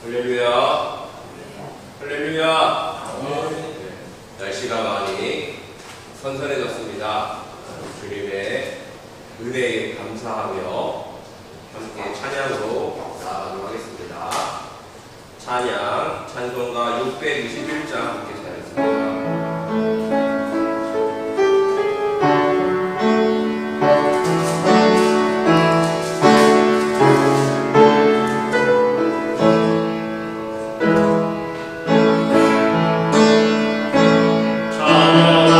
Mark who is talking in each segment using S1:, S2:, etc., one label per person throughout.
S1: 할렐루야. 할렐루야. 네, 날씨가 많이 선선해졌습니다. 주님의 은혜에 감사하며 함께 찬양으로 나아가도록 하겠습니다. 찬양, 찬송가 621장 함께 찬양했습니다.
S2: 찬양하며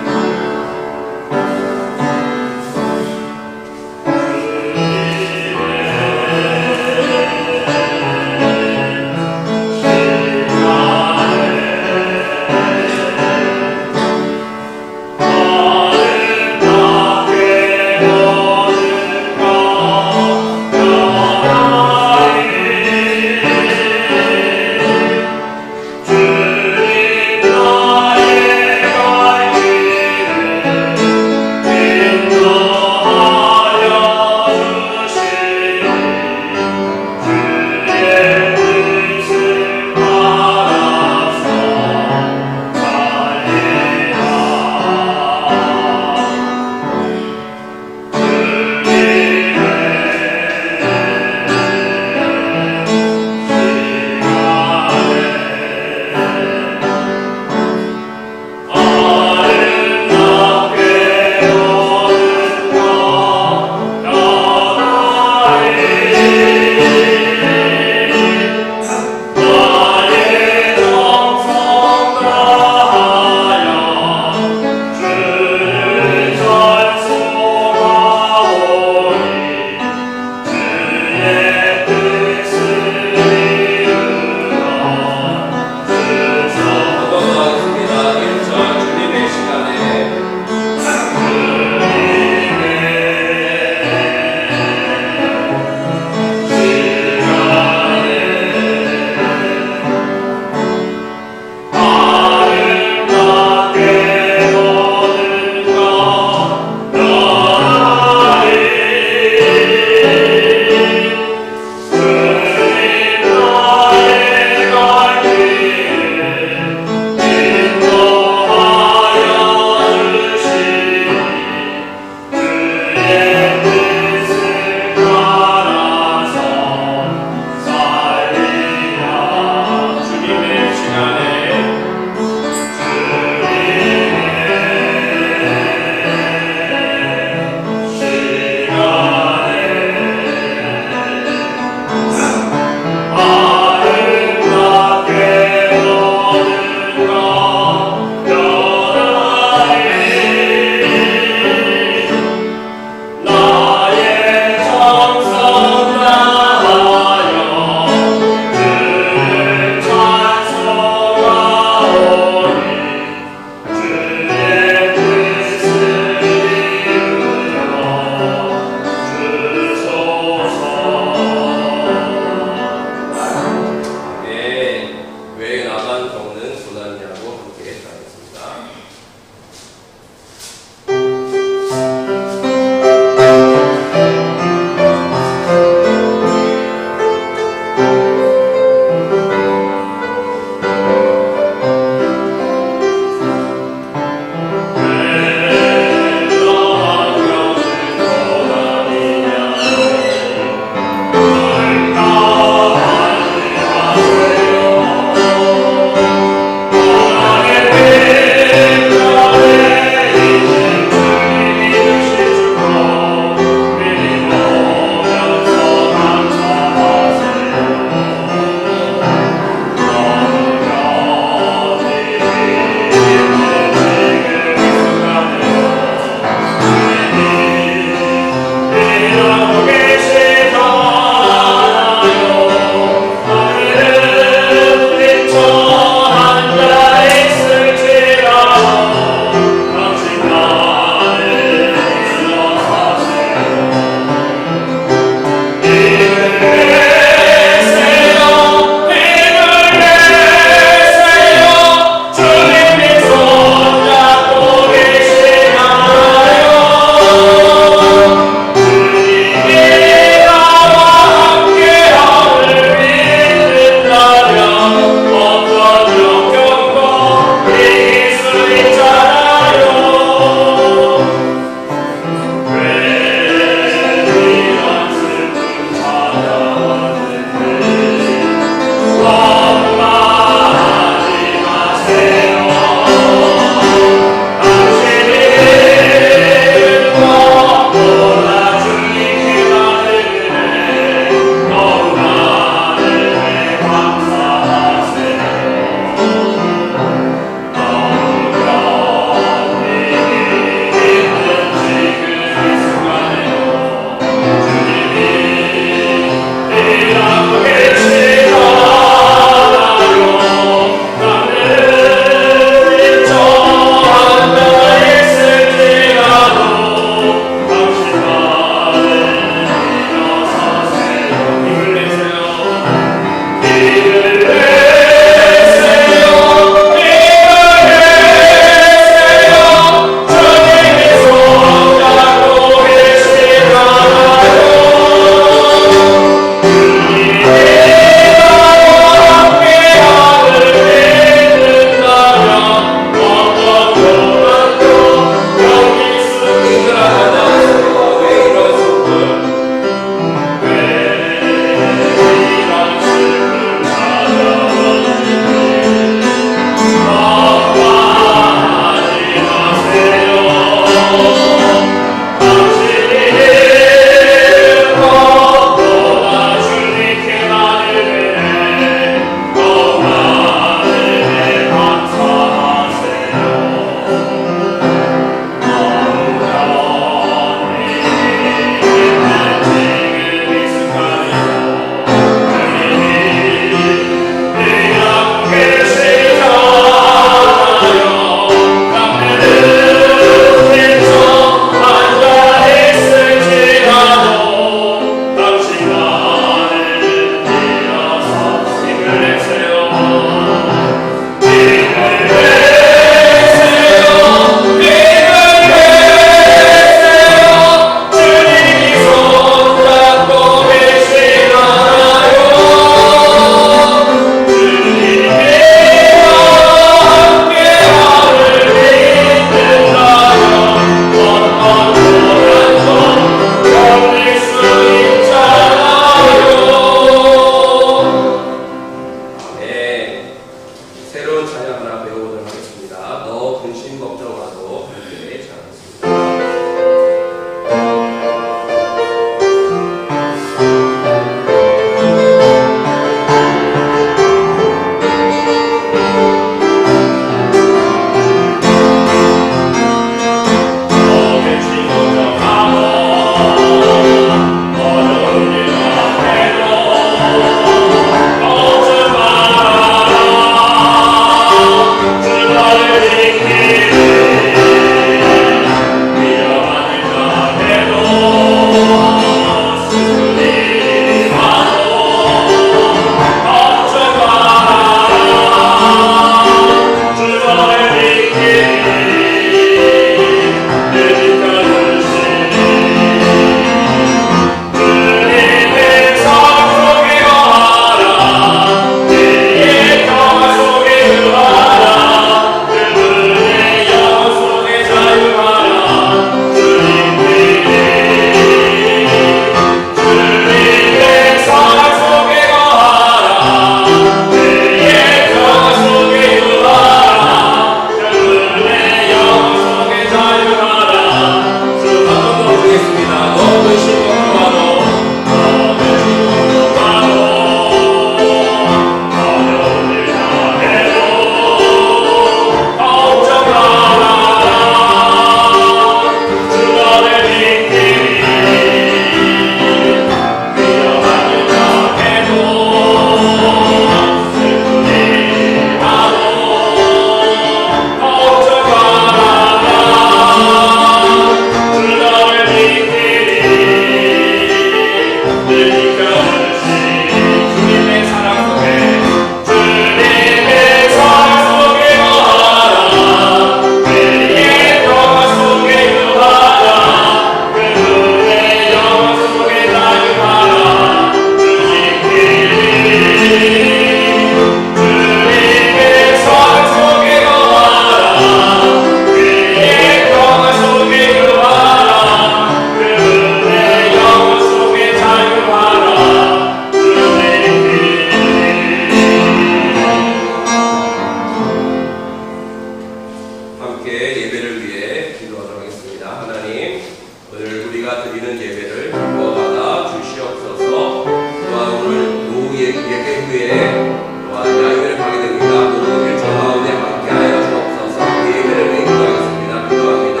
S1: 또한 야유회를 가게 됩니다. 모든 일정 가운데 함께하여 주옵소서. 예배를 인도하겠습니다. 기도합니다.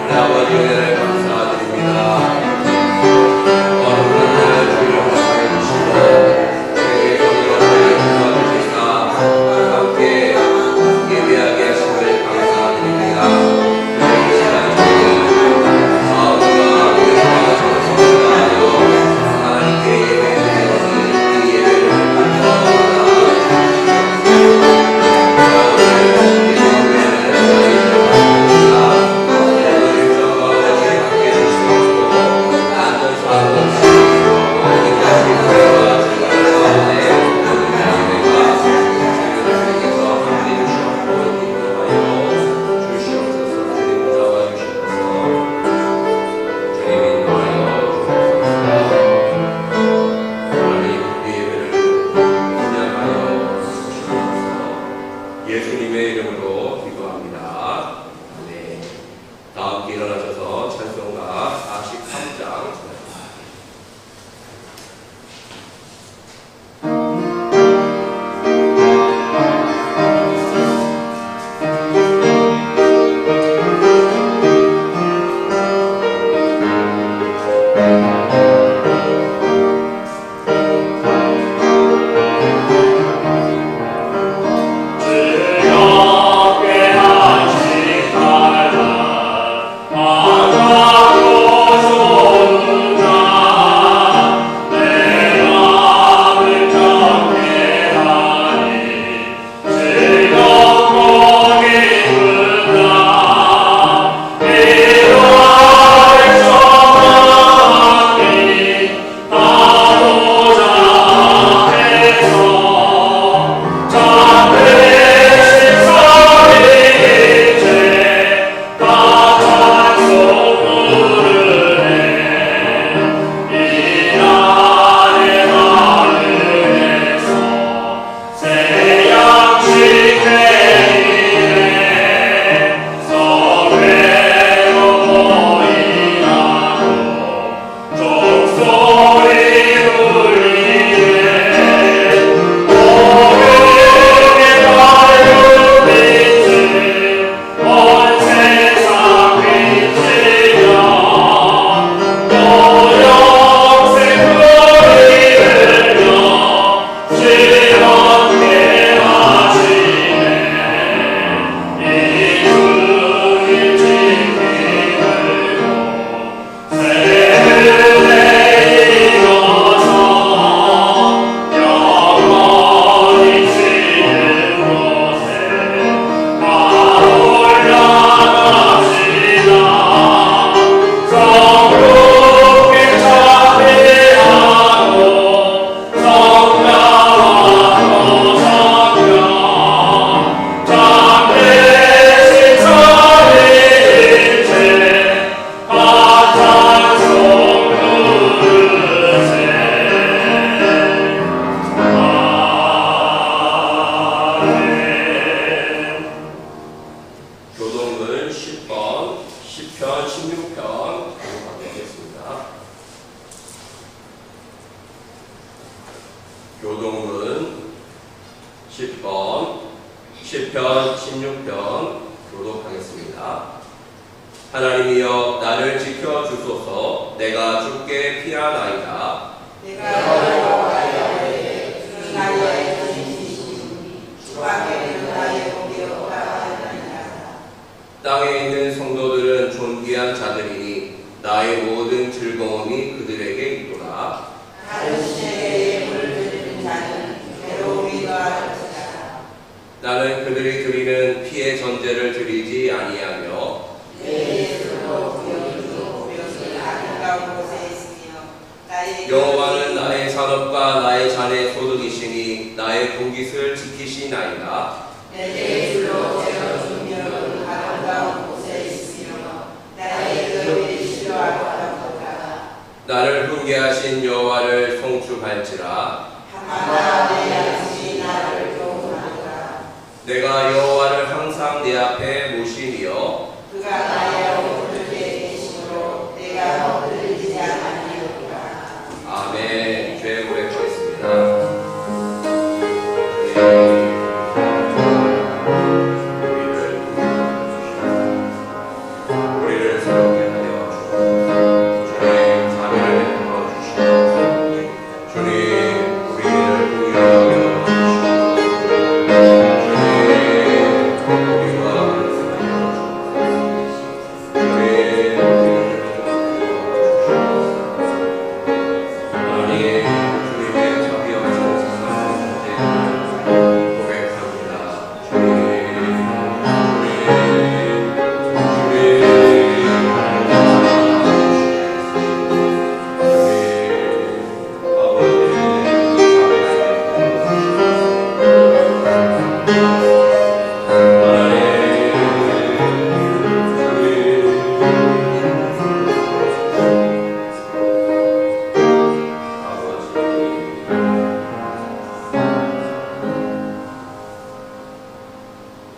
S1: 하나님 아버지 은혜를 감사드립니다. 예수님의 이름으로 기도합니다. 네. 다 함께 일어나셔서 찬송가 43장 교동은 10번, 10편, 16편 공부하겠습니다. 교동은 10번, 10편, 16편 교독하겠습니다. 하나님이여 나를 지켜주소서. 내가 주께 피하나이다.
S2: 내가 여호와의 주 나의 주님이시니 주밖에는 나의 복이 없다하나이다.
S1: 땅에 있는 성도들은 존귀한 자들이니 나의 모든 즐거움이 그들에게 있도다.
S2: 다른 신에게 물드리는 자는 괴로움이 더할 것이다.
S1: 나는 그들이 드리는 피의 전제를 드리지 아니하며
S2: 내 예수로 구역이요 구역이 아름다운 곳에 있으며 나의
S1: 여호와는 나의 산업과 나의 잔의 소득이시니 나의 복잇을 지키시나이다.
S2: 내게 줄로 재어준 명은 아름다운 곳에 있으며 나의 기업이 싫어하였다.
S1: 나를 훈계하신 여호와를 송축할지라.
S2: 밤마다 내 양심이 나를 교훈하노라.
S1: 내가 여호와를 항상 내 앞에 모시며
S2: 그가 나의 얻들게 계심으로 내가 얻들리지 않으리로다.
S1: 아멘. 죄 고백하겠습니다.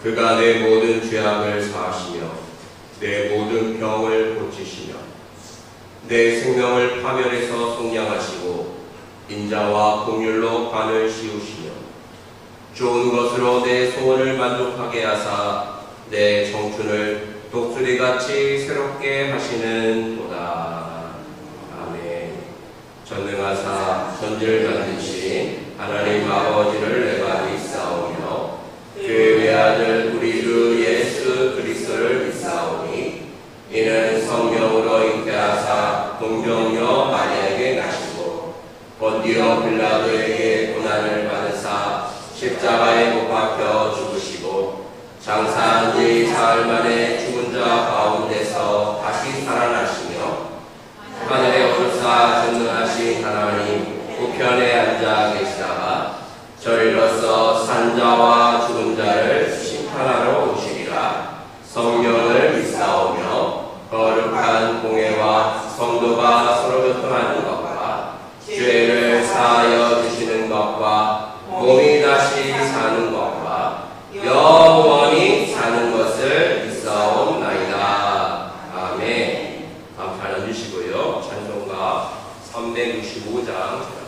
S1: 그가 내 모든 죄악을 사하시며 내 모든 병을 고치시며 내 생명을 파멸에서 속량하시고 인자와 공율로 관을 씌우시며 좋은 것으로 내 소원을 만족하게 하사 내 청춘을 독수리같이 새롭게 하시는도다. 아멘. 전능하사 전질반드시 하나님 아버지를 내가 믿사오며 그 외아들 우리 주 예수 그리스도를 믿사오니 이는 성령으로 잉태하사 동정녀 마리아에게 나시고 본디오 빌라도에게 고난을 받으사 십자가에 못 박혀 죽으시고 장사한 지 사흘 만에 죽은 자 가운데서 다시 살아나시며 하늘에 오르사 전능하신 하나님 우편에 앉아 계시다가 저희로서 산자와 죽은 자를 심판하러 오시리라. 성령을 믿사오며 거룩한 공회와 성도가 서로 교통하는 것과 죄를 사하여 주시는 것과 몸이 다시 사는 것과 영원히 사는 것을 믿사옵나이다. 아멘. 감탄 해주시고요. 찬송가 365장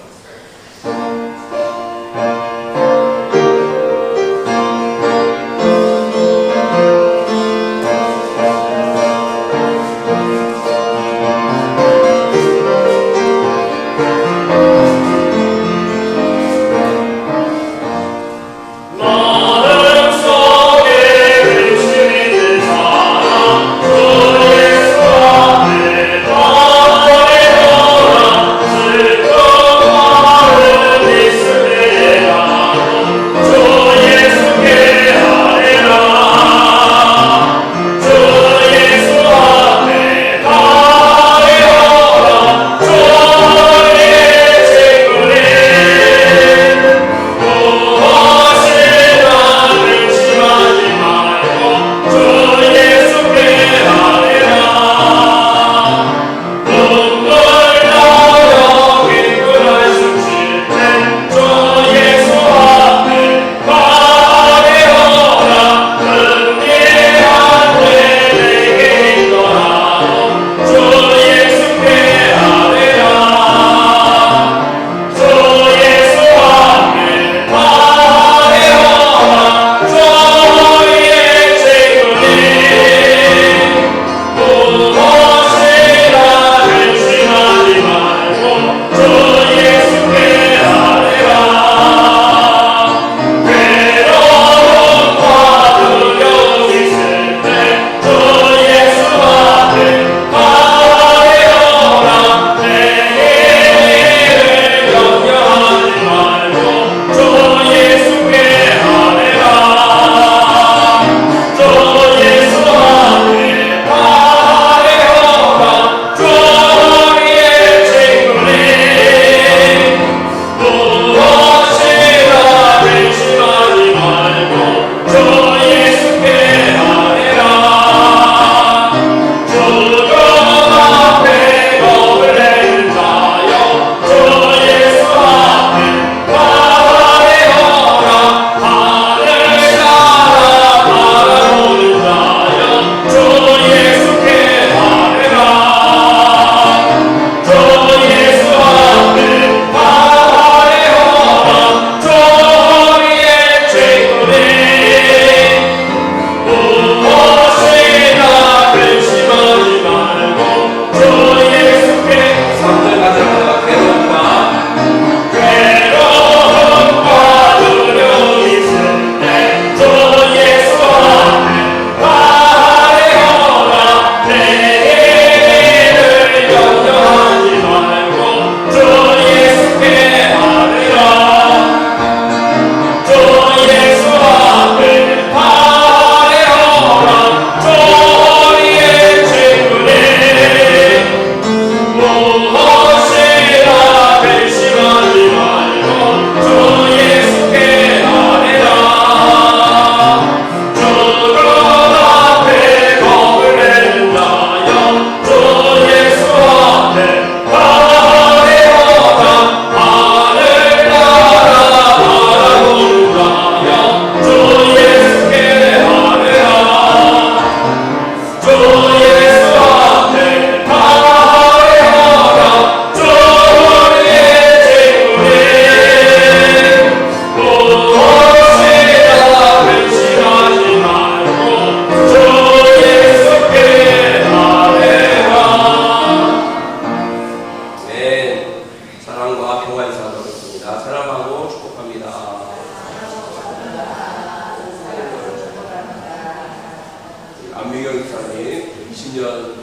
S1: 20년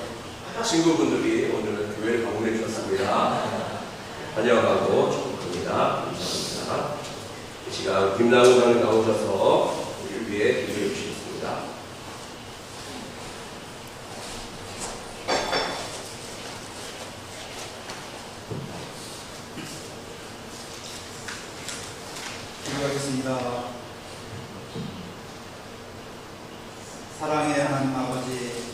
S1: 친구분들이 오늘은 교회를 방문해 주셨습니다. 환영하고 축복합니다. 감사합니다. 이 시간 김남우 강을 나오셔서 우리를 위해 기도해 주시겠습니다.
S3: 기도하겠습니다. 사랑의 하나님 아버지,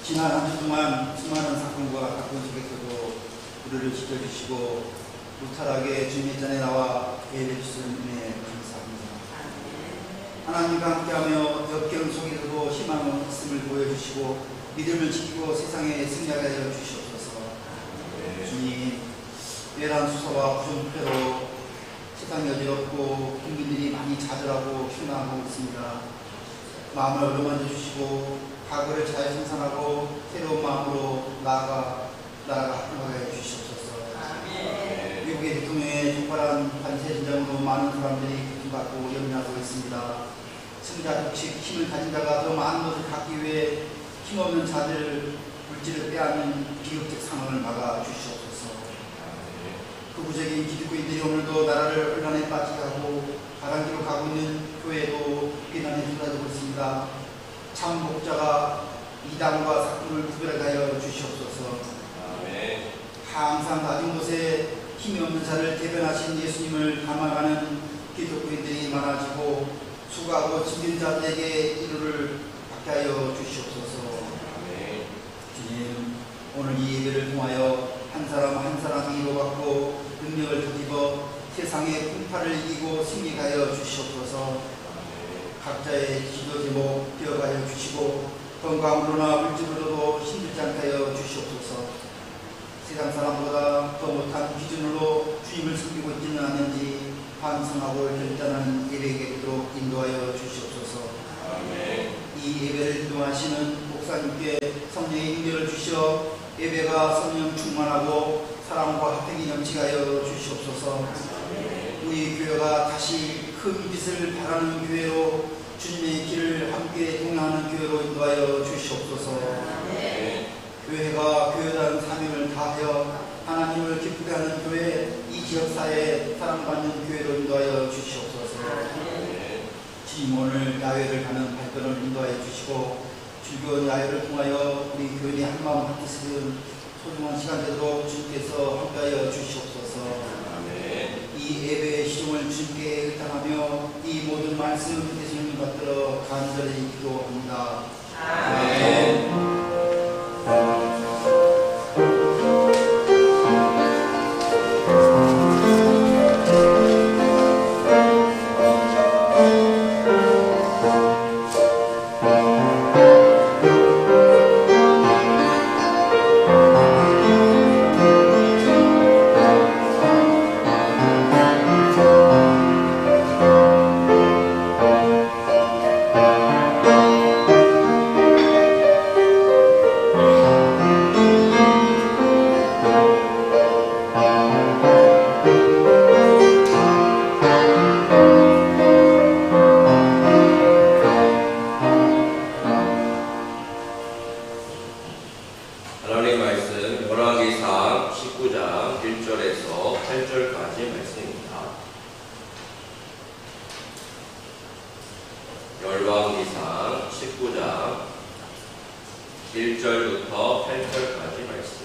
S3: 지난 한 주 동안 수많은 사건과 사건 속에서도 우리를 지켜주시고 무탈하게 주님의 전에 나와 예배 주신 은혜에 감사합니다. 하나님과 함께하며 역경 속에서도 희망의 있음을 보여주시고 믿음을 지키고 세상에 승리하게 하여 주시옵소서. 주님, 외란 수사와 부정부패로 세상이 어지럽고 국민들이 많이 좌절하고 실망하고 있습니다. 마음을 어루만져 주시고 과거를 잘 생산하고 새로운 마음으로 나아가 합병하게 주시옵소서. 미국의 대통령의 촉발한 관세 진정으로 많은 사람들이 고통받고 염려하고 있습니다. 승자 독식 힘을 가진 자가 더 많은 것을 갖기 위해 힘없는 자들 물질을 빼앗는 비극적 상황을 막아 주시옵소서. 극우적인 기득권인들이 오늘도 나라를 혼란에 빠지게 하고 바람기로 가고 있는 교회도 비난에 쏟아지고 있습니다. 참 목자가 이단과 사건을 구별하게 하여 주시옵소서. 항상 낮은 곳에 힘이 없는 자를 대변하신 예수님을 닮아가는 기독교인들이 많아지고 수고하고 짐진 자들에게 위로를 받게 하여 주시옵소서. 주님, 오늘 이 예배를 통하여 한 사람 한 사람이 위로받고 능력을 더입어 세상의 풍파를 이기고 승리하게 하여 주시옵소서. 각자의 기도 제목 기억하여 주시고 건강으로나 물질로도 힘들지 않게 하여 주시옵소서. 세상 사람보다 더 못한 기준으로 주님을 섬기고 있지는 않은지 반성하고 결단하는 예배에게 되도록 인도하여 주시옵소서. 이 예배를 인도하시는 목사님께 성령의 능력을 주시어 예배가 성령 충만하고 사랑과 화평이 넘치하여 주시옵소서. 우리 교회가 다시 큰 빛을 발하는 교회로 주님의 길을 함께 동행하는 교회로 인도하여 주시옵소서. 교회가 교회라는 사명을 다하여 하나님을 기쁘게 하는 교회, 이 지역사회에 사랑받는 교회로 인도하여 주시옵소서. 주님, 오늘 야외를 가는 발걸음을 인도하여 주시고 즐거운 야외를 통하여 우리 교인이 한마음 한뜻을 소중한 시간 되도록 주님께서 함께하여 주시옵소서. 이 예배의 시종을 주님께 의탁하며 이 모든 말씀 되시는 것 받들어 간절히 기도합니다. 아멘.
S1: 하나님 말씀 열왕기상 19장 1절에서 8절까지 말씀입니다. 열왕기상 19장 1절부터 8절까지 말씀.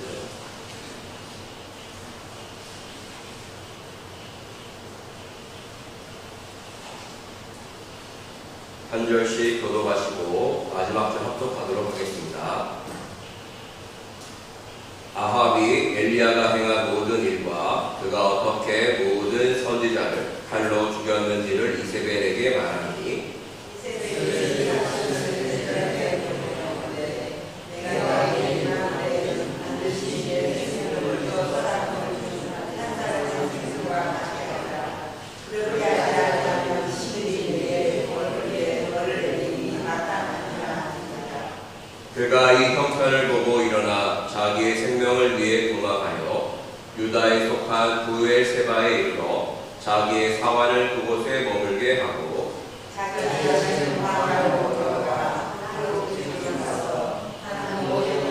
S1: 한 절씩 교독하시고 마지막 절 합독하도록 하겠습니다. 아합이 엘리야가 행한 모든 일과 그가 어떻게 모든 선지자를 칼로 죽였는지를 이세벨에게 말하니 그가 이 형편을 보고 일어나 자기의 생명을 위해 도망하여 유다에 속한 부엘세바에 이르러 자기의 사환을 그곳에 머물게 하고
S2: 자기의 방을 들어가 하루 길을 가서 하는 모든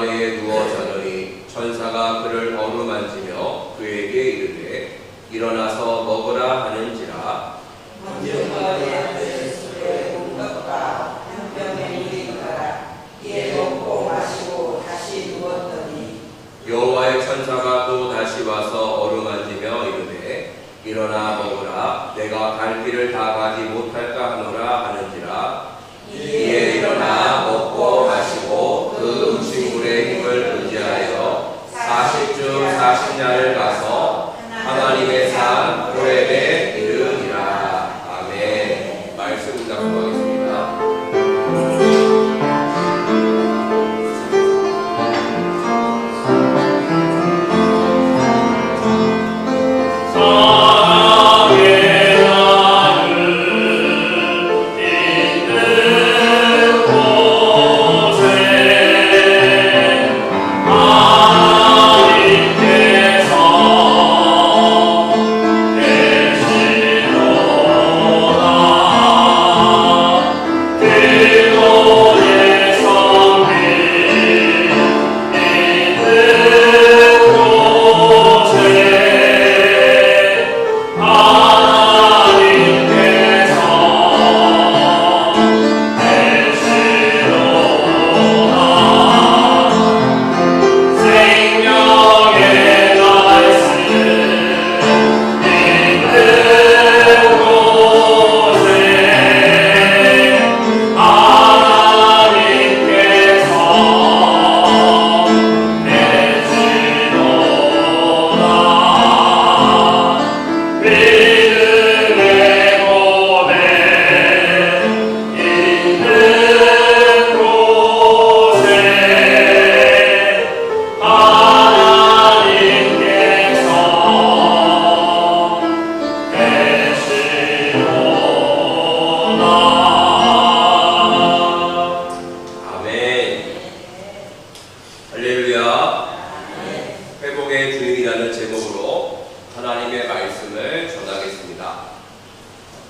S1: 아래에 누워 자더니 천사가 그를 어루만지며 그에게 이르되 일어나서 먹으라 하는지라.
S2: 먼저 내 아들 술에 공덕과 한 병에 이르니라. 이에 먹고 마시고 다시 누웠더니
S1: 여호와의 천사가 또 다시 와서 어루만지며 이르되 일어나 먹으라. 내가 갈 길을 다 가지 못할까 하노라 하는지라. 이에 일어나 먹고 마시고 그 음식물의 힘을 의지하여 40주 40야를 가서 하나님의 산 호렙에 이르니라. 아멘. 말씀 묵상하겠습니다.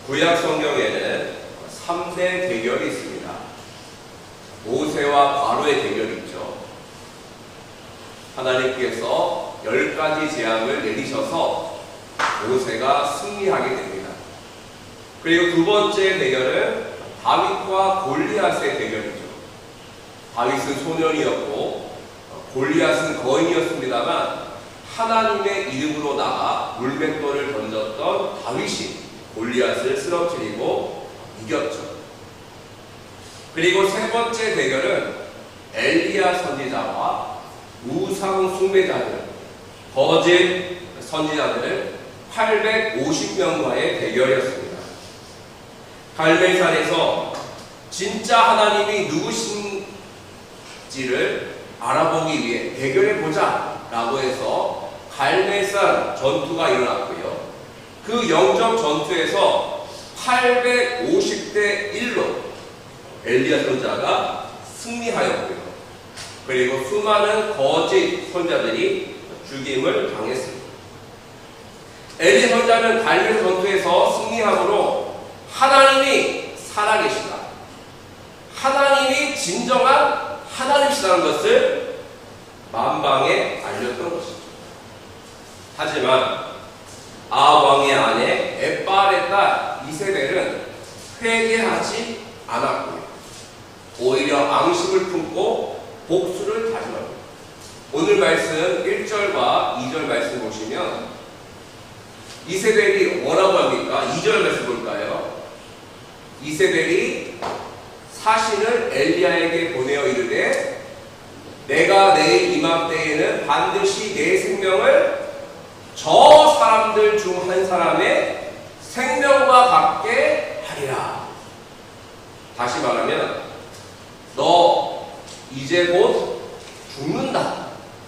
S1: 구약 성경에는 3대 대결이 있습니다. 모세와 바로의 대결이 있죠. 하나님께서 10가지 재앙을 내리셔서 모세가 승리하게 됩니다. 그리고 두 번째 대결은 다윗과 골리앗의 대결이죠. 다윗은 소년이었고 골리앗은 거인이었습니다만 하나님의 이름으로 나가 물맷돌을 던졌던 다윗이 골리앗을 쓰러뜨리고 이겼죠. 그리고 세 번째 대결은 엘리야 선지자와 우상 숭배자들, 거짓 선지자들 850명과의 대결이었습니다. 갈멜산에서 진짜 하나님이 누구신지를 알아보기 위해 대결해보자 라고 해서 갈멜산 전투가 일어났고요. 그 영적 전투에서 850대 1로 엘리야 선지자가 승리하였고요. 그리고 수많은 거짓 선지자들이 죽임을 당했습니다. 엘리야 선지자는 갈멜 전투에서 승리함으로 하나님이 살아계시다, 하나님이 진정한 하나님이시라는 것을 만방에 알렸던 것이죠. 하지만 아왕의 아내 엣바알의 딸 이세벨은 회개하지 않았고요. 오히려 앙심을 품고 복수를 다짐합니다. 오늘 말씀 1절과 2절 말씀 보시면 이세벨이 뭐라고 합니까? 2절 말씀 볼까요? 이세벨이 사신을 엘리야에게 보내어 이르되 내가 내일 이맘때에는 반드시 내 생명을 저 사람들 중 한 사람의 생명과 같게 하리라. 다시 말하면 너 이제 곧 죽는다,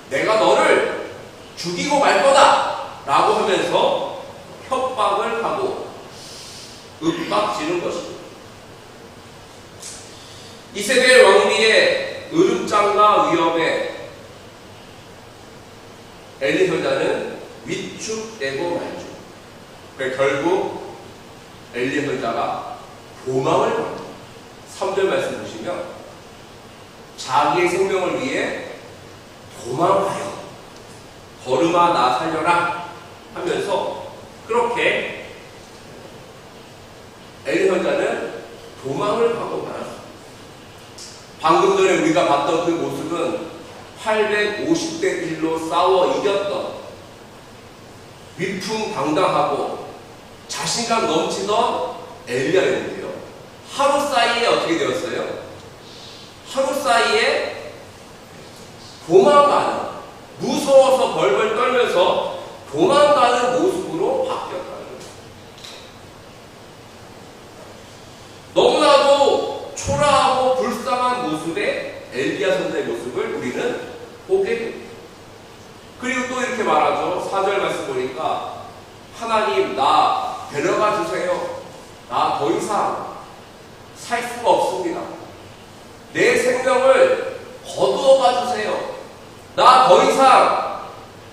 S1: 내가 너를 죽이고 말 거다 라고 하면서 협박을 하고 윽박지는 것입니다. 이세벨 왕비의 으름장과 위협에 엘리 선지자는 위축되고 말죠. 결국 엘리 선지자가 도망을 갑니다. 3절 말씀 보시면 자기의 생명을 위해 도망하여 걸음아 나 살려라 하면서 그렇게 엘리 선자는 도망을 하고 말았습니다. 방금 전에 우리가 봤던 그 모습은 850대 1로 싸워 이겼던 위풍당당하고 자신감 넘치던 엘리야였는데요. 하루 사이에 어떻게 되었어요? 하루 사이에 도망가는, 무서워서 벌벌 떨면서 도망가는 모습으로 바뀌었다는 거예요. 너무나도 초라하고 불쌍한 모습의 엘리야 선자의 모습을 우리는 보게 됩니다. 그리고 또 이렇게 말하죠. 4절 말씀 보니까 하나님 나 데려가 주세요. 나 더 이상 살 수가 없습니다. 내 생명을 거두어가 주세요. 나 더 이상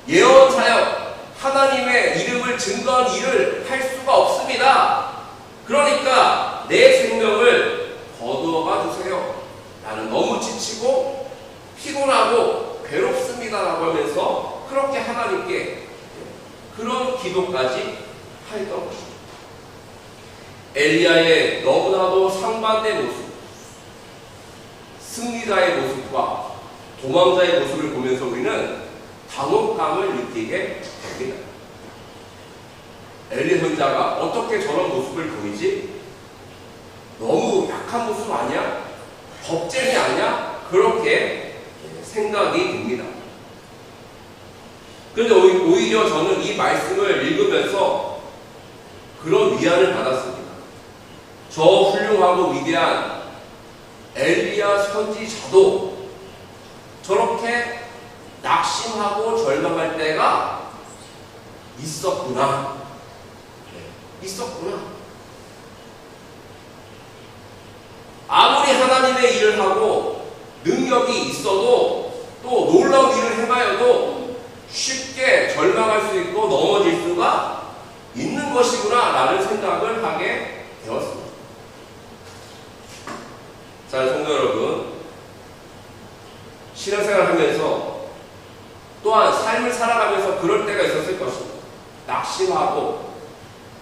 S1: 예언 사역, 하나님의 이름을 증거한 일을 할 수가 없습니다. 그러니까 내 생명을 거두어가 주세요. 나는 너무 지치고 피곤하고 괴롭습니다 라고 하면서 그렇게 하나님께 그런 기도까지 하였던 것입니다. 엘리야의 너무나도 상반된 모습, 승리자의 모습과 도망자의 모습을 보면서 우리는 당혹감을 느끼게 됩니다. 엘리 선자가 어떻게 저런 모습을 보이지? 너무 약한 모습 아니야? 겁쟁이 아니야? 그렇게 생각이 듭니다. 그런데 오히려 저는 이 말씀을 읽으면서 그런 위안을 받았습니다. 저 훌륭하고 위대한 엘리야 선지자도 저렇게 낙심하고 절망할 때가 있었구나. 있었구나. 아무리 하나님의 일을 하고 능력이 있어도 또 놀라운 일을 해봐야도 쉽게 절망할 수 있고 넘어질 수가 있는 것이구나 라는 생각을 하게 되었습니다. 자, 성도 여러분, 신앙생활 하면서 또한 삶을 살아가면서 그럴 때가 있었을 것입니다. 낙심하고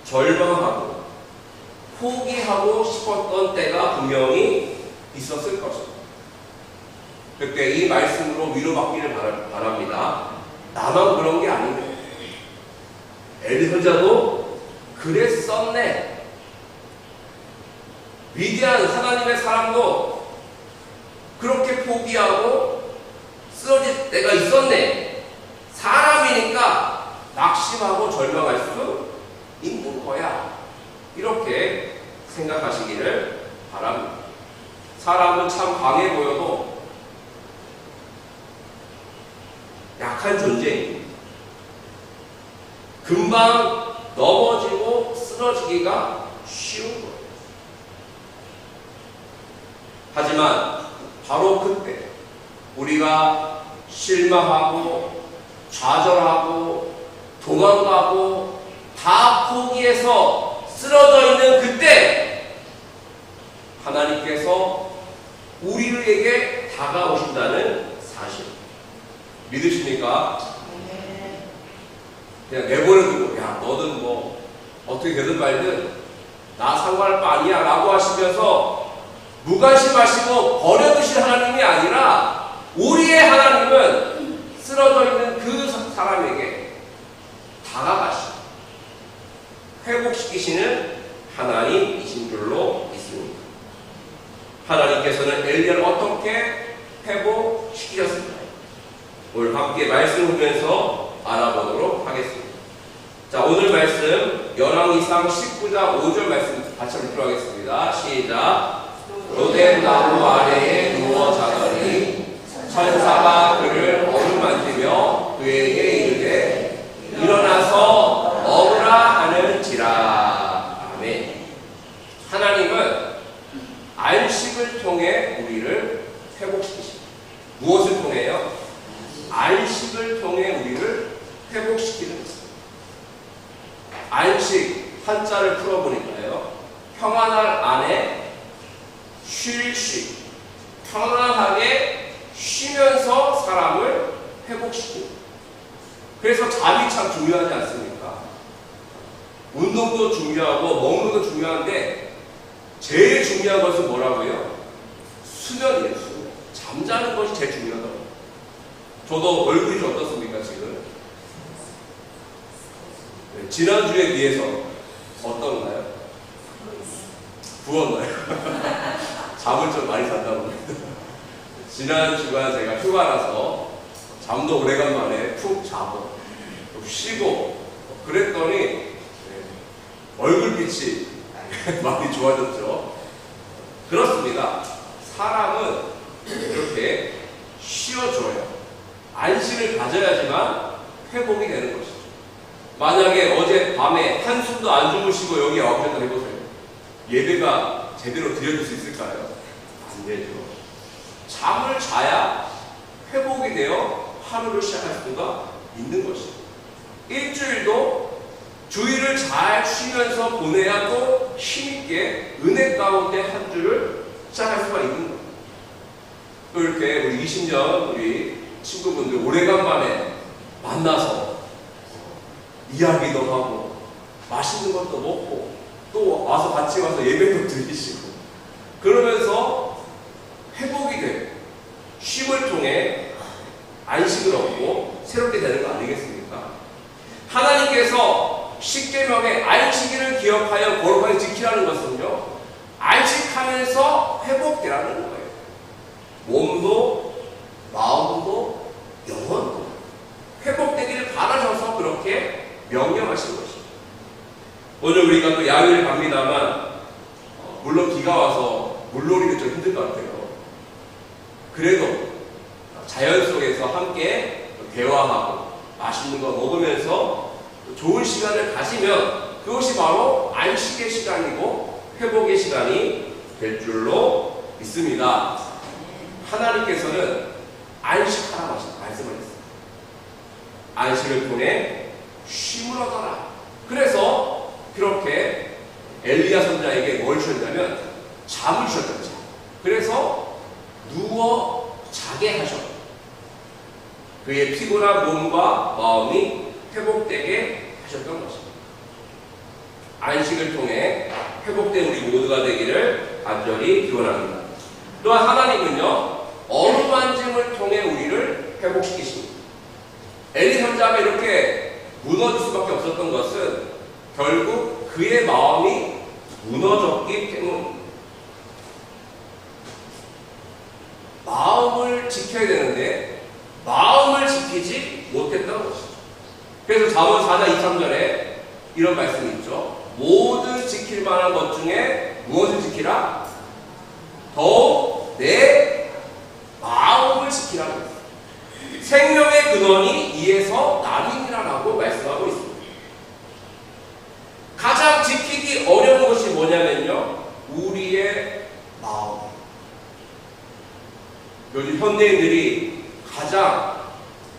S1: 절망하고 포기하고 싶었던 때가 분명히 있었을 것입니다. 그때 이 말씀으로 위로받기를 바랍니다. 나만 그런 게 아니네. 엘리 선자도 그랬었네. 위대한 하나님의 사람도 그렇게 포기하고 쓰러질 때가 있었네. 사람이니까 낙심하고 절망할 수 있는 거야. 이렇게 생각하시기를 바랍니다. 사람은 참 강해 보여도 약한 존재입니다. 금방 넘어지고 쓰러지기가 쉬운 거예요. 하지만 바로 그때 우리가 실망하고 좌절하고 도망가고 다 포기해서 쓰러져 있는 그때 하나님께서 우리에게 다가오신다는 사실 믿으십니까? 그냥 내버려두고 야 너는 뭐 어떻게 되든 말든 나 상관할 바 아니야 라고 하시면서 무관심하시고 버려두실 하나님이 아니라 우리의 하나님은 쓰러져 있는 그 사람에게 다가가시고 회복시키시는 하나님이신 줄로 믿습니다. 하나님께서는 엘리야를 어떻게 회복시키셨을까요? 오늘 함께 말씀을 보면서 알아보도록 하겠습니다. 자, 오늘 말씀 열왕기상 19장 5절 말씀 같이 읽도록 하겠습니다. 시작. 로뎀 나무 아래에 누워 자더니 천사가 그를 어루만지며 그에게 이르되 일어나서 먹으라 하는지라. 아멘. 하나님은 안식을 통해 우리를 회복시키십니다. 무엇을 통해요? 안식을 통해 우리를 회복시키는 것입니다. 안식 한자를 풀어보니까요, 평안할 안에 쉴 쉼, 편안하게 쉬면서 사람을 회복시키고. 그래서 잠이 참 중요하지 않습니까? 운동도 중요하고 먹는 것도 중요한데 제일 중요한 것은 뭐라고요? 수면이에요. 수면. 잠자는 것이 제일 중요하다고. 저도 얼굴이 좀 어떻습니까 지금? 네, 지난주에 비해서 어떤가요? 부었나요? 잠을 좀 많이 잔다고 합니다. 지난주가 제가 휴가라서 잠도 오래간만에 푹 자고 좀 쉬고 그랬더니 얼굴빛이 많이 좋아졌죠. 그렇습니다. 사람은 이렇게 쉬어줘요. 안식을 가져야지만 회복이 되는 것이죠. 만약에 어제 밤에 한숨도 안 주무시고 여기 와보셨다 해보세요. 예배가 제대로 드려질 수 있을까요? 안 되죠. 잠을 자야 회복이 되어 하루를 시작할 수가 있는 것이죠. 일주일도 주일을 잘 쉬면서 보내야 또 힘있게 은혜 가운데 한 주를 시작할 수가 있는 거예요. 또 이렇게 우리 20년 우리 친구분들 오래간만에 만나서 이야기도 하고 맛있는 것도 먹고 또 와서 같이 와서 예배도 드리시고 그러면서 회복이 되고 쉼을 통해 안식을 얻고 새롭게 되는 거 아니겠습니까? 하나님께서 십계명의 안식일을 기억하여 거룩하게 지키라는 것은요, 안식하면서 회복되라는 거예요. 몸도 마음도 영혼도 회복되기를 바라셔서 그렇게 명령하신 것입니다. 오늘 우리가 또 야외를 갑니다만 물론 비가 와서 물놀이는 좀 힘들 것 같아요. 그래도 자연 속에서 함께 대화하고 맛있는 거 먹으면서 좋은 시간을 가지면 그것이 바로 안식의 시간이고 회복의 시간이 될 줄로 믿습니다. 하나님께서는 안식하라 말씀을 했습니다. 안식을 통해 쉼을 얻어라. 그래서 그렇게 엘리야 선지자에게 뭘 주셨냐면 잠을 주셨죠. 그래서 누워 자게 하셨고 그의 피곤한 몸과 마음이 회복되게 하셨던 것입니다. 안식을 통해 회복된 우리 모두가 되기를 간절히 기원합니다. 또한 하나님은요, 어루만짐을 통해 우리를 회복시키십니다. 엘리 선지자가 이렇게 무너질 수밖에 없었던 것은 결국 그의 마음이 무너졌기 때문입니다. 마음을 지켜야 되는데 마음을 지키지 못했던 것이죠. 그래서 잠언 4장 23절에 이런 말씀이 있죠. 모든 지킬 만한 것 중에 무엇을 지키라? 더욱 내 마음을 지키라는 것입니다. 생명의 근원이 이에서 나님이라고 말씀하고 있습니다. 가장 지키기 어려운 것이 뭐냐면요, 우리의 마음. 요즘 현대인들이 가장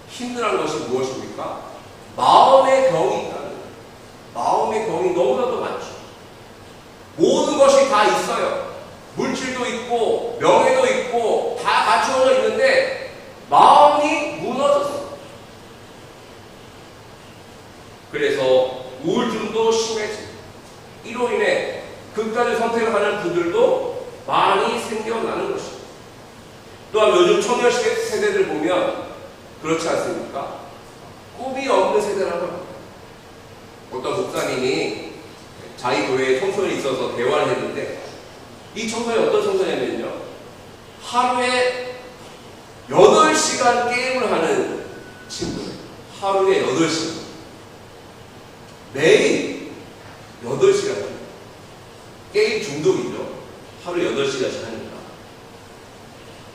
S1: 힘들어하는 것이 무엇입니까? 마음의 병이 있다는 거예요. 마음의 병이 너무나도 많죠. 모든 것이 다 있어요. 물질도 있고 명예도 있고 다 갖추어져 있는데 마음이 무너졌어요. 그래서 우울증도 심해지고 이로 인해 극단의 선택을 하는 분들도 많이 생겨나는 것입니다. 또한 요즘 청년 세대들 보면 그렇지 않습니까? 꿈이 없는 세대라고 합니다. 어떤 목사님이 자기 교회에 청소년이 있어서 대화를 했는데 이 청소년이 어떤 청소년이냐면요, 하루에 8시간 게임을 하는 친구예요. 하루에 8시간. 매일 8시간. 게임 중독이죠. 하루에 8시간씩 하니까.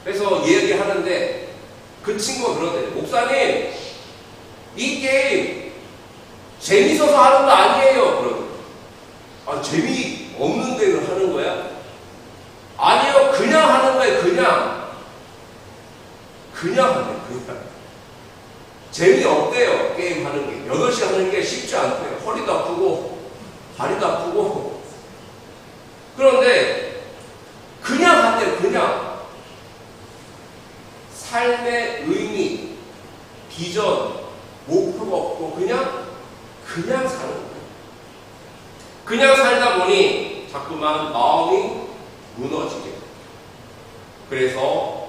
S1: 그래서 이야기하는데 그 친구가 그러대요. 목사님, 이 게임 재밌어서 하는 거 아니에요. 그러더라고요. 아, 재미없는데 하는 거야? 아니요, 그냥 하는 거예요. 그냥 하네요. 그냥. 재미없대요. 게임 하는 게. 8시간 하는 게 쉽지 않대요. 허리도 아프고 다리도 아프고. 그런데 그냥 한대요. 그냥. 삶의 의미, 마음이 무너지게 돼요. 그래서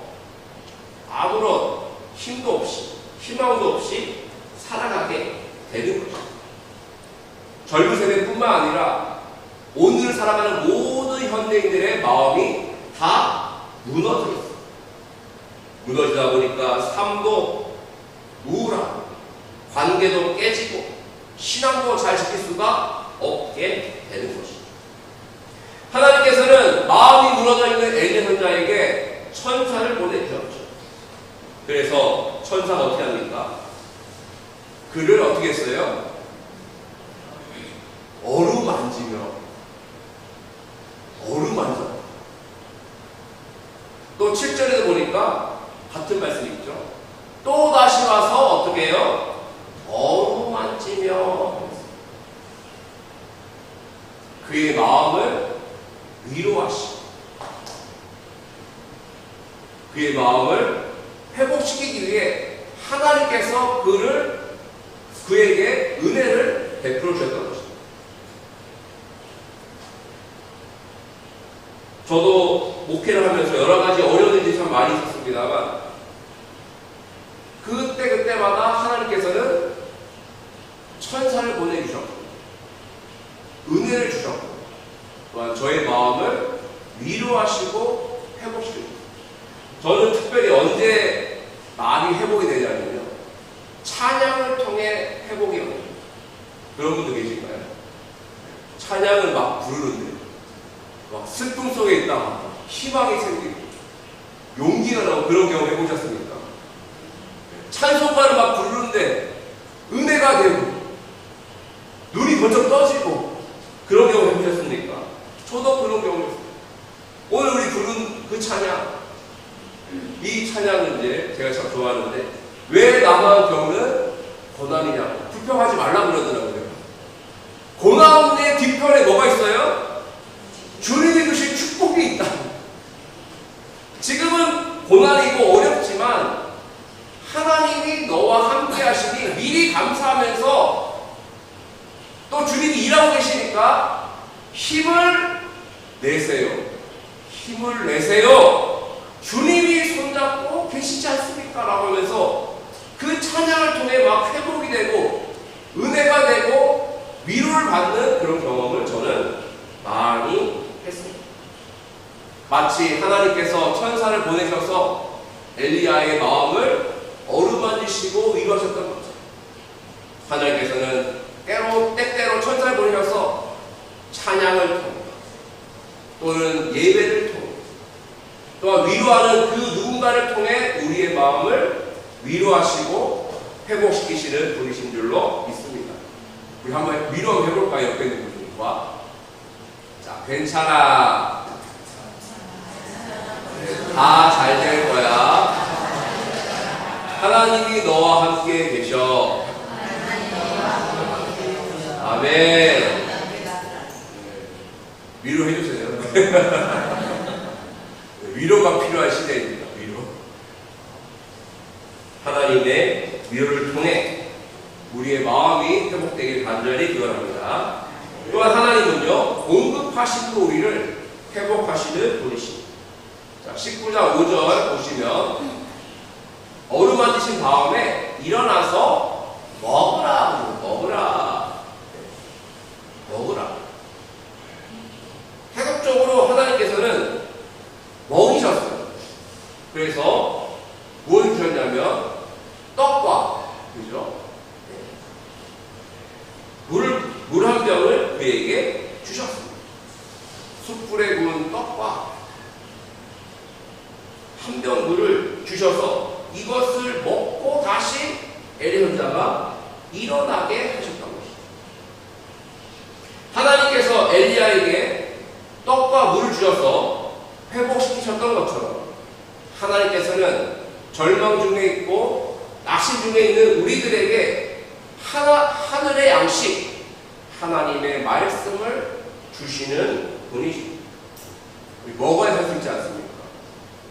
S1: 아무런 힘도 없이 희망도 없이 살아가게 되는 거죠. 젊은 세대뿐만 아니라 오늘 살아가는 모든 현대인들의 마음이 다 무너져 있어요. 무너지다 보니까 삶도 우울하고 관계도 깨지고 신앙도 잘 지킬 수가 없게 되는 것이죠. 하나님께서는 마음이 무너져 있는 엘리 선자에게 천사를 보내주셨죠. 그래서 천사가 어떻게 합니까? 그를 어떻게 했어요? 어루만지며 또 7절에도 보니까 같은 말씀이 있죠. 또 다시 와서 어떻게 해요? 어루만지며 그의 마음을 위로하시고 그의 마음을 회복시키기 위해 하나님께서 그에게 은혜를 베풀어 주셨던 것입니다. 저도 목회를 하면서 여러 가지 어려운 일이 참 많이 있었습니다만 그때마다 하나님께서는 천사를 보내주셨고 은혜를 주셨고 또한 저의 마음을 위로하시고 회복시키고 저는 특별히 언제 마음이 회복이 되냐면요. 찬양을 통해 회복이 오는 그런 분도 계실까요? 찬양을 막 부르는데 막 슬픔 속에 있다가 희망이 생기고 용기가 나고 그런 경험 해보셨습니까? 찬송가를 막 부르는데 은혜가 되고 눈이 번쩍 떠지고 그런 경험 해보셨습니까? 저도 그런 경험했어요. 오늘 우리 부른 그 찬양 이 찬양은 이제 제가 참 좋아하는데 왜 나만 겪는 고난이냐고 불평하지 말라고 그러더라고요. 고난의 뒤편에 뭐가 있어요? 주님이 주신 축복이 있다. 지금은 고난이고 어렵지만 하나님이 너와 함께 하시니 미리 감사하면서 또 주님이 일하고 계시니까 힘을 내세요. 힘을 내세요. 주님이 손잡고 계시지 않습니까? 라고 하면서 그 찬양을 통해 막 회복이 되고 은혜가 되고 위로를 받는 그런 경험을 저는 많이 했습니다. 마치 하나님께서 천사를 보내셔서 엘리야의 마음을 어루만지시고 위로하셨던 거죠. 하나님께서는 때때로 천사를 보내셔서 찬양을 통해 또는 예배를 통해 또한 위로하는 그 누군가를 통해 우리의 마음을 위로하시고 회복시키시는 분이신 줄로 믿습니다. 우리 한번 위로 한번 해볼까요? 옆에 있는 분과. 자, 괜찮아. 다 잘 될 거야. 하나님이 너와 함께 계셔. 아멘. 위로해 주세요. 위로가 필요한 시대입니다. 위로. 하나님의 위로를 통해 우리의 마음이 회복되길 간절히 기원합니다. 또한 하나님은요, 공급하시고 우리를 회복하시는 분이십니다. 자, 19장 5절 보시면 어루만지신 다음에 일어나서 먹으라. 계속적으로 하나님께서는 먹이셨어요. 그래서 뭘 주셨냐면 떡과 그죠? 물 한 병을 그에게 주셨습니다. 숯불에 구운 떡과 한 병 물을 주셔서 이것을 먹고 다시 엘리 선자가 일어나게 하셨던 것입니다. 하나님께서 엘리야에게 떡과 물을 주셔서 회복시키셨던 것처럼 하나님께서는 절망 중에 있고 낙심 중에 있는 우리들에게 하늘의 양식, 하나님의 말씀을 주시는 분이십니다. 우리 먹어야 살 수 있지 않습니까?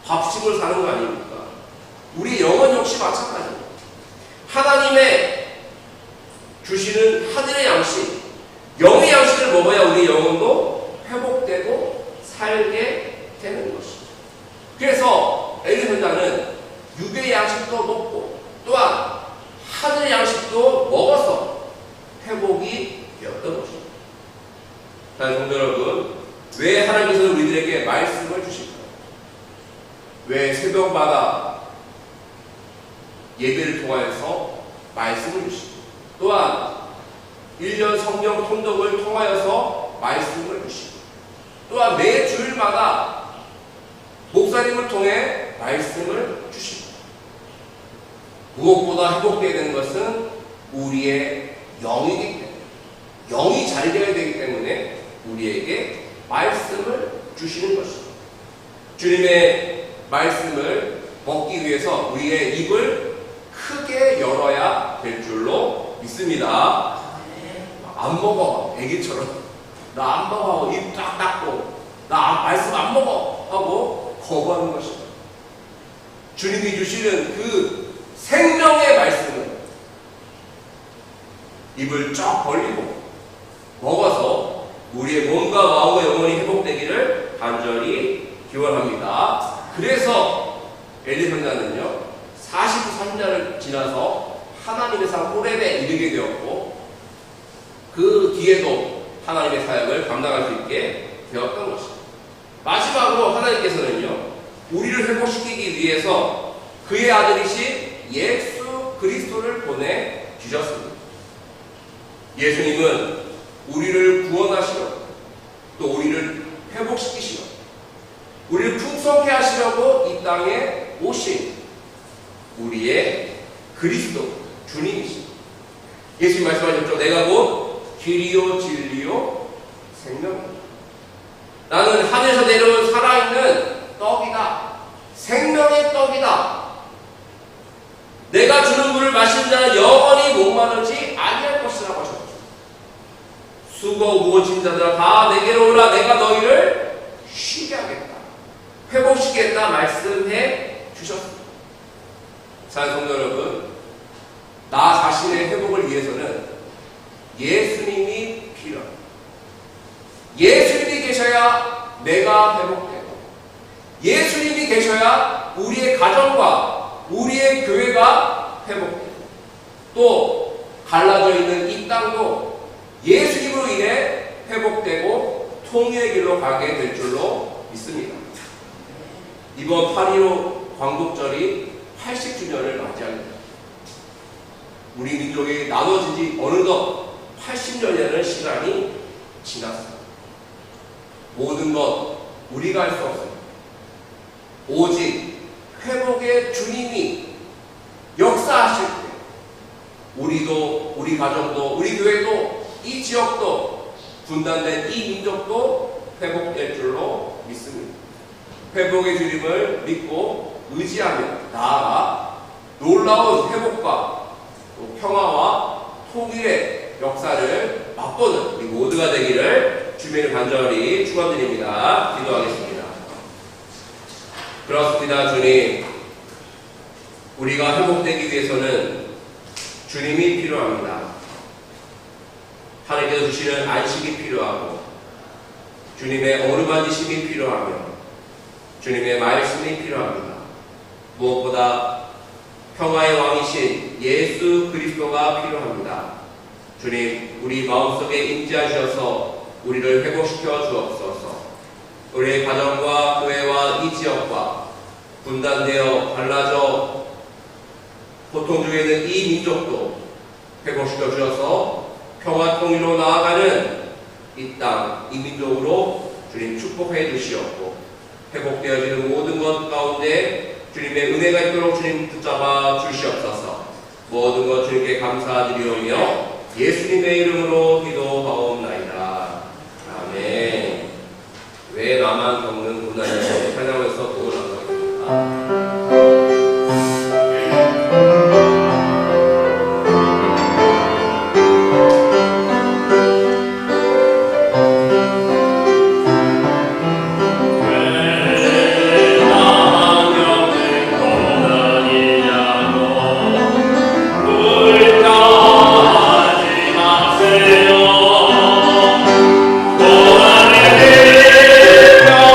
S1: 밥심을 사는 거 아닙니까? 우리 영혼 역시 마찬가지입니다. 하나님의 주시는 하늘의 양식, 영의 양식을 먹어야 우리 영혼도 회복되고 살게 되는 것이죠. 그래서 엘리 선자는 육의 양식도 먹고 또한 하늘의 양식도 먹어서 회복이 되었던 것입니다. 자, 성도 여러분, 왜 하나님께서는 우리들에게 말씀을 주실까요? 왜 새벽마다 예배를 통하여서 말씀을 주시고 또한 1년 성령 통독을 통하여서 말씀을 주시고 또한 매 주일마다 목사님을 통해 말씀을 주시고 무엇보다 회복되어야 되는 것은 우리의 영이기 때문에 영이 잘 되어야 되기 때문에 우리에게 말씀을 주시는 것입니다. 주님의 말씀을 먹기 위해서 우리의 입을 크게 열어야 될 줄로 믿습니다. 안 먹어, 애기처럼. 나 안 먹어, 입 딱 닫고 나 말씀 안 먹어 하고 거부하는 것입니다. 주님이 주시는 그 생명의 말씀은 입을 쫙 벌리고 먹어서 우리의 몸과 마음과 영혼이 회복되기를 간절히 기원합니다. 그래서 엘리 선자는요 43년을 지나서 하나님의 상 호렙에 이르게 되었고 그 뒤에도 하나님의 사역을 감당할 수 있게 되었던 것입니다. 마지막으로 하나님께서는요 우리를 회복시키기 위해서 그의 아들이신 예수 그리스도를 보내주셨습니다. 예수님은 우리를 구원하시려 또 우리를 회복시키시려 우리를 풍성케 하시려고 이 땅에 오신 우리의 그리스도 주님이십니다. 예수님 말씀하셨죠. 내가 곧 길이요 진리요 생명입니다. 나는 하늘에서 내려온 살아있는 떡이다. 생명의 떡이다. 내가 주는 물을 마신 자는 영원히 목마르지 아니할 것이라고 하셨죠. 수고 무거운 자들아 다 내게로 오라. 내가 너희를 쉬게 하겠다. 회복시키겠다 말씀해 주셨습니다. 사랑하는 성도 여러분, 나 자신의 회복을 위해서는 예수님이 필요합니다. 예수님이 계셔야 내가 회복되고 예수님이 계셔야 우리의 가정과 우리의 교회가 회복되고 또 갈라져 있는 이 땅도 예수님으로 인해 회복되고 통일의 길로 가게 될 줄로 믿습니다. 이번 8.15 광복절이 80주년을 맞이합니다. 우리 민족이 나눠진 지 어느덧 80년이라는 시간이 지났습니다. 모든 것 우리가 할 수 없습니다. 오직 회복의 주님이 역사하실 때 우리도 우리 가정도 우리 교회도 이 지역도 분단된 이 민족도 회복될 줄로 믿습니다. 회복의 주님을 믿고 의지하며 나아가 놀라운 회복과 또 평화와 통일의 역사를 맛보는 우리 모두가 되기를 주님을 간절히 축원드립니다. 기도하겠습니다. 그렇습니다. 주님, 우리가 회복되기 위해서는 주님이 필요합니다. 하나님께서 주시는 안식이 필요하고 주님의 어루만지심이 필요하며 주님의 말씀이 필요합니다. 무엇보다 평화의 왕이신 예수 그리스도가 필요합니다. 주님, 우리 마음속에 임재하셔서 우리를 회복시켜 주옵소서. 우리의 가정과 교회와 이 지역과 분단되어 갈라져 고통 중에 있는 이 민족도 회복시켜 주셔서 평화 통일로 나아가는 이 땅, 이 민족으로 주님 축복해 주시옵고 회복되어지는 모든 것 가운데 주님의 은혜가 있도록 주님 붙잡아 주시옵소서. 모든 것 주님께 감사드리오며 예수님의 이름으로 기도하옵나이다. 아멘. 왜 나만 겪는 고난이요? 찬양에서 복을 나누겠습니다.
S4: 고난의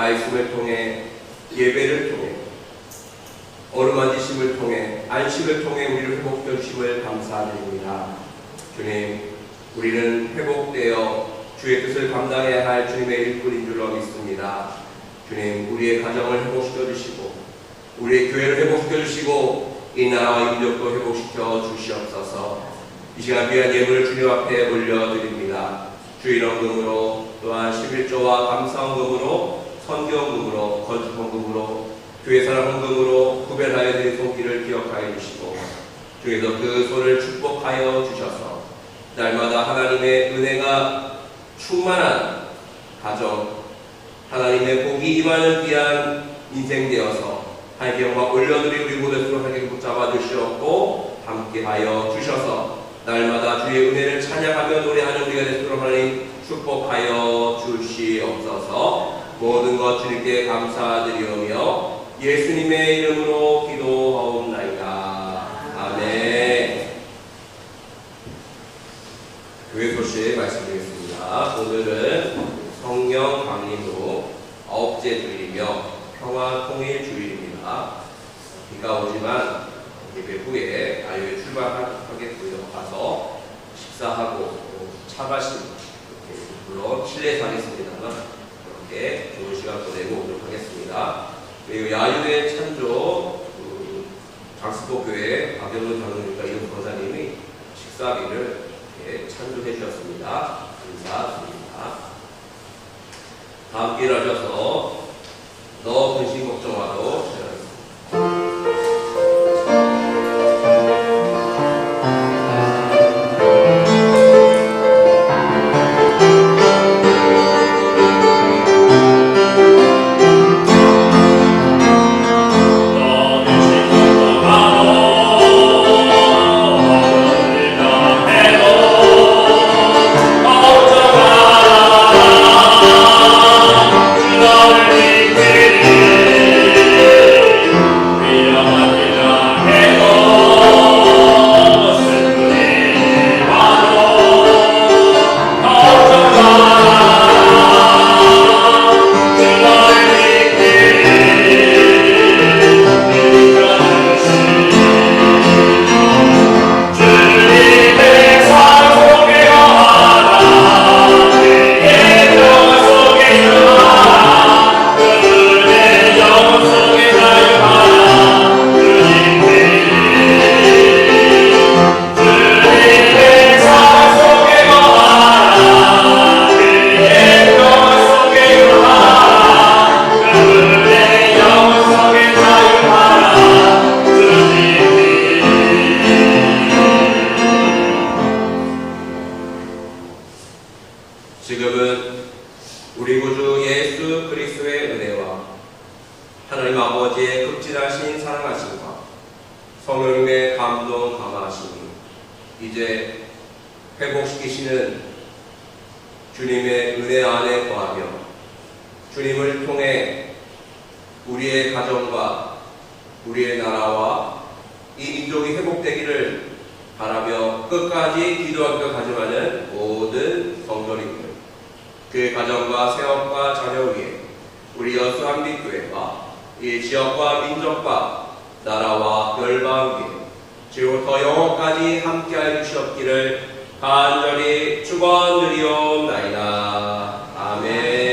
S1: 말씀을 통해, 예배를 통해, 어루만지심을 통해, 안식을 통해 우리를 회복시켜 주심을 감사드립니다. 주님, 우리는 회복되어 주의 뜻을 감당해야 할 주님의 일꾼인 줄로 믿습니다. 주님, 우리의 가정을 회복시켜 주시고, 우리의 교회를 회복시켜 주시고, 이 나라와 민족도 회복시켜 주시옵소서. 이 시간 귀한 예물을 주님 앞에 올려드립니다. 주일 헌금으로, 또한 11조와 감사헌금으로, 선교헌금으로, 건축헌금으로, 교회 사람 헌금으로 구별하여 드린 손길을 기억하여 주시고, 주께서 그 손을 축복하여 주셔서 날마다 하나님의 은혜가 충만한 가정, 하나님의 복이 임하는 귀한 인생 되어서 하나님께 영광 올려드린 우리 모두 스스로 하나님께 붙잡아 주시옵고 함께하여 주셔서 날마다 주의 은혜를 찬양하며 노래하는 우리가 되도록 하나님 축복하여 주시옵소서. 모든 것 주님께 감사드리오며 예수님의 이름으로 기도하옵나이다. 아멘. 교회 소식 말씀드리겠습니다. 오늘은 성령 강림 후 9째 주일이며 평화 통일 주일입니다. 비가 오지만 예배 후에 아이를 출발하겠고요. 가서 식사하고 차 마시고, 물론 실내에서 하겠습니다만 그렇게 좋은 시간 보내고 오도록 하겠습니다. 그리고 야유의 찬조 장스포 교회 박영훈 장로님과 이용 권사님이 식사비를 찬조해 주셨습니다. 감사드립니다. 다 함께 일어나셔서 너 근심 걱정하도 지금은 우리 구주 예수 그리스도의 은혜와 하나님 아버지의 극진하신 사랑하심과 성령님의 감동 감화하심이 이제 회복시키시는 주님의 은혜 안에 거하며 주님을 통해 우리의 가정과 우리의 나라와 이 민족이 회복되기를 바라며 끝까지 기도하며 가져가는 모든 성도님들, 그 가정과 세업과 자녀 위에 우리 여수한빛교회와 이 지역과 민족과 나라와 열방 위에 지금부터 영원까지 함께하여 주시옵기를 간절히 축원드리옵나이다. 아멘.